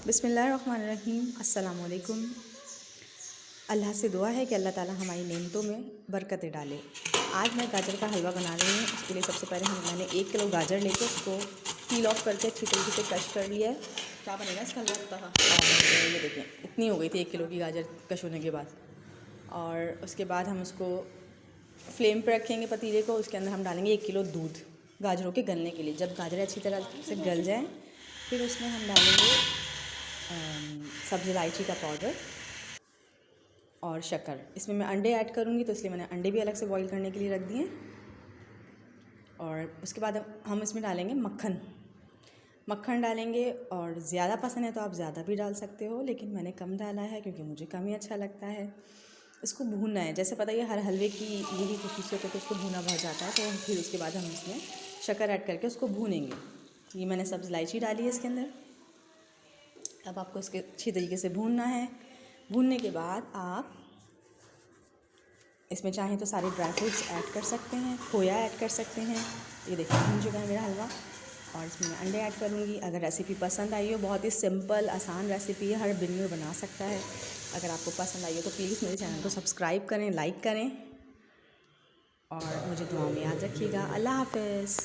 बिस्मिल्लाहिर्रहमानिर्रहीम। अस्सलाम वालेकुम। अल्लाह से दुआ है कि अल्लाह ताला हमारी नेमतों में बरकतें डाले। आज मैं गाजर का हलवा बना रही हूँ। उसके लिए सबसे पहले मैंने 1 किलो गाजर लेके उसको पील ऑफ करके अच्छी तरीके से कश कर लिया है। क्या बनेगा इसका हलवा और ये देखिए इतनी हो गई थी 1 किलो की गाजर कश होने के बाद। और उसके बाद हम उसको फ्लेम पर रखेंगे पतीले को। उसके अंदर हम डालेंगे 1 किलो दूध गाजरों के गलने के लिए। जब गाजर अच्छी तरह से गल जाएँ फिर उसमें हम डालेंगे सब्ज़ इलायची का पाउडर और शक्कर। इसमें मैं अंडे ऐड करूँगी तो इसलिए मैंने अंडे भी अलग से बॉईल करने के लिए रख दिए। और उसके बाद हम इसमें डालेंगे मक्खन डालेंगे। और ज़्यादा पसंद है तो आप ज़्यादा भी डाल सकते हो, लेकिन मैंने कम डाला है क्योंकि मुझे कम ही अच्छा लगता है। इसको भूनना है। जैसे पता है हर हलवे की यही खसूसियत है कि उसको भूना बहुत जाता है। तो फिर उसके बाद हम इसमें शक्कर ऐड करके उसको भूनेंगे। ये मैंने सब्ज़ इलायची डाली है इसके अंदर। अब आपको इसके अच्छी तरीके से भूनना है। भूनने के बाद आप इसमें चाहें तो सारे ड्राई फ्रूट्स ऐड कर सकते हैं, खोया ऐड कर सकते हैं। ये देखिए भून चुका है मेरा हलवा। और इसमें मैं अंडे ऐड करूँगी। अगर रेसिपी पसंद आई हो, बहुत ही सिंपल आसान रेसिपी है, हर बिगिनर बना सकता है। अगर आपको पसंद आई हो तो प्लीज़ मेरे चैनल को सब्सक्राइब करें, लाइक करें और मुझे दुआ में याद रखिएगा। अल्लाह हाफ़िज़।